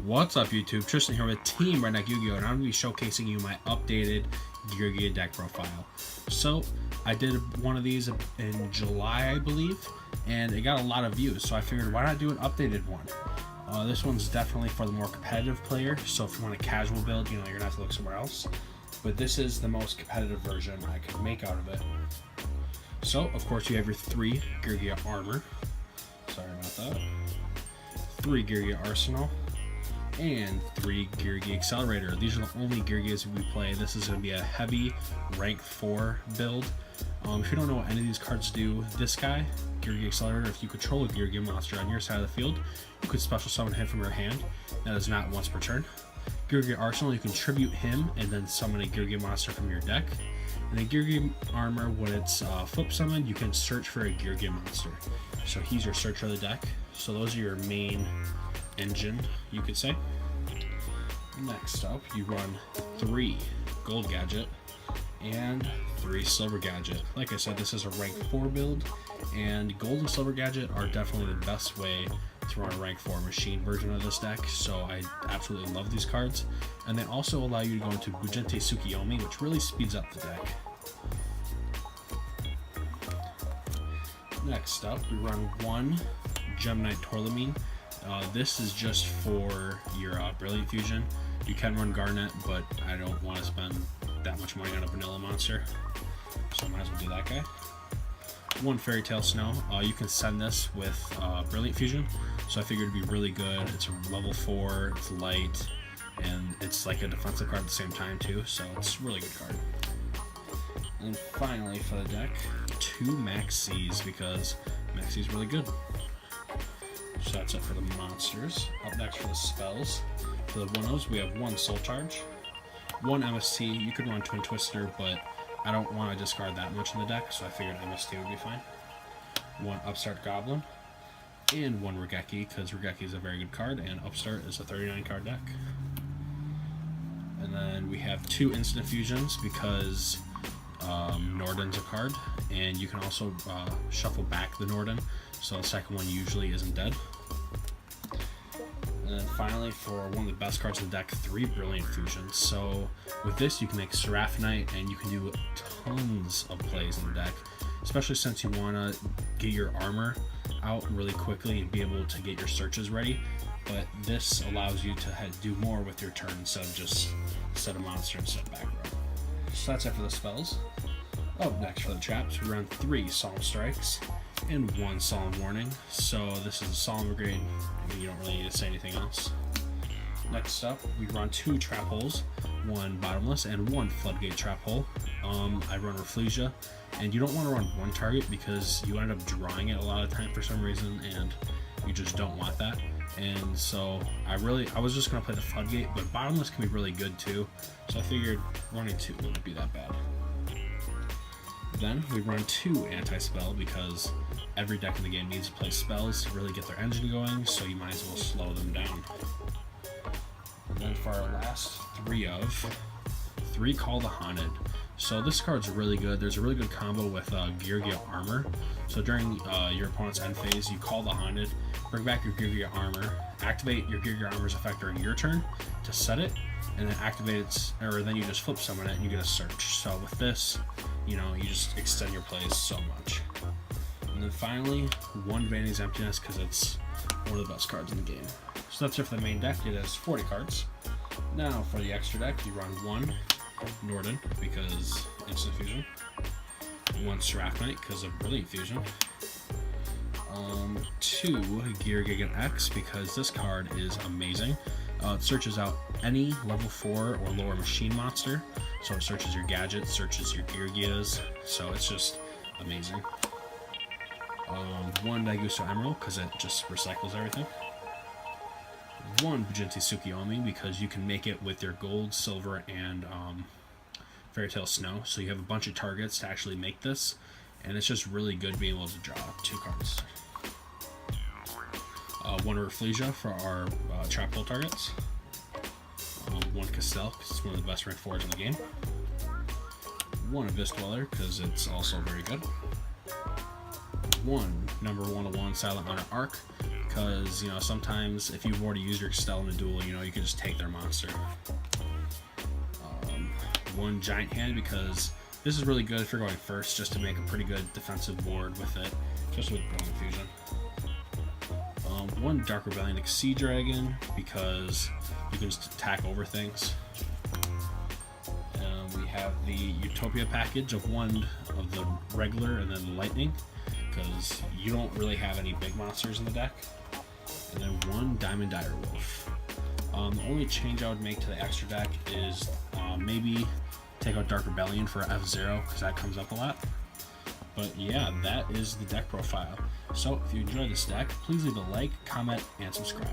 What's up, YouTube? Tristan here with Team Redneck Yu-Gi-Oh! And I'm going to be showcasing you my updated Geargia deck profile. So, I did one of these in July, I believe, and it got a lot of views, so I figured why not do an updated one? This one's definitely for the more competitive player, so if you want a casual build, you're going to have to look somewhere else. But this is the most competitive version I could make out of it. So, of course, you have your 3 Geargia Armor. Sorry about that. 3 Geargia Arsenal. And 3 Geargia Accelerator. These are the only Geargias we play. This is going to be a heavy rank 4 build. If you don't know what any of these cards do, this guy, Geargia Accelerator, if you control a Geargia monster on your side of the field, you could special summon him from your hand. That is not once per turn. Geargia Arsenal, you can tribute him and then summon a Geargia monster from your deck. And then Geargia Armor, when it's flip summoned, you can search for a Geargia monster. So he's your searcher of the deck. So those are your main engine, you could say. Next up, you run 3 Gold Gadget and 3 Silver Gadget. Like I said, this is a rank 4 build, and Gold and Silver Gadget are definitely the best way to run a rank 4 machine version of this deck, so I absolutely love these cards. And they also allow you to go into Bujente Tsukiyomi, which really speeds up the deck. Next up, we run 1 Gem Knight Torlamine. This is just for your Brilliant Fusion. You can run Garnet, but I don't want to spend that much money on a vanilla monster, so I might as well do that guy. 1 Fairy Tale Snow. You can send this with Brilliant Fusion, so I figured it'd be really good. It's a level 4, it's light, and it's like a defensive card at the same time too, so it's a really good card. And finally for the deck, 2 Maxis, because Maxi's really good. So that's it for the monsters. Up next for the spells. For the one-ohs, we have 1 Soul Charge, 1 MST. You could run Twin Twister, but I don't want to discard that much in the deck, so I figured MST would be fine. 1 Upstart Goblin, and 1 Regeki, because Regeki is a very good card, and Upstart is a 39-card deck. And then we have 2 Instant Fusions, because Norden's a card, and you can also shuffle back the Norden, so the second one usually isn't dead. And then finally, for one of the best cards in the deck, 3 Brilliant Fusions. So with this, you can make Seraphonite, and you can do tons of plays in the deck, especially since you want to get your armor out really quickly and be able to get your searches ready. But this allows you to do more with your turn instead of just set a monster and set back row. So that's it for the spells. Up next for the traps, we run 3 Solemn Strikes and 1 Solemn Warning. So this is a Solemn Brigade, and you don't really need to say anything else. Next up, we run 2 Trap Holes, 1 Bottomless and 1 Floodgate Trap Hole. I run Reflegia, and you don't want to run one target because you end up drawing it a lot of time for some reason, and you just don't want that. And so I was just going to play the Floodgate, but Bottomless can be really good too, so I figured running 2 wouldn't be that bad. Then we run 2 Anti-Spell, because every deck in the game needs to play spells to really get their engine going, so you might as well slow them down. And then for our last 3 Call the Haunted. So this card's really good. There's a really good combo with Geargia Armor. So during your opponent's end phase, you call the Haunted, bring back your Geargia Armor, activate your Geargia Armor's effect during your turn to set it, and then activate it, or then you just flip summon it and you get a search. So with this, you just extend your plays so much. And then finally, 1 Vanity's Emptiness, because it's one of the best cards in the game. So that's it for the main deck. It has 40 cards. Now for the extra deck, you run 1 Norden, because Instant Fusion, 1 Seraphonite, because of Brilliant Fusion, 2 Geargia X, because this card is amazing. It searches out any level 4 or lower machine monster, so it searches your gadgets, searches your Geargias, so it's just amazing. 1 Daigusto Emerald, because it just recycles everything. 1 Bujente Tsukiyomi, because you can make it with your gold, silver, and Fairy Tale Snow, so you have a bunch of targets to actually make this, and it's just really good being able to draw 2 cards. 1 Reflegia for our trap hole targets. 1 Castell, because it's one of the best rank 4s in the game. 1 Abyss Dweller, because it's also very good. 1 number 101 Silent Honor Arc, because, you know, sometimes if you've already used your Estelle in a duel, you know, you can just take their monster. One Giant Hand, because this is really good if you're going first, just to make a pretty good defensive board with it, especially with Brilliant Fusion. One Dark Rebellion Sea Dragon, because you can just attack over things. We have the Utopia package of one of the regular and then lightning, because you don't really have any big monsters in the deck. And then one Diamond Direwolf. The only change I would make to the extra deck is maybe take out Dark Rebellion for F0, because that comes up a lot. But yeah, that is the deck profile. So if you enjoyed this deck, please leave a like, comment, and subscribe.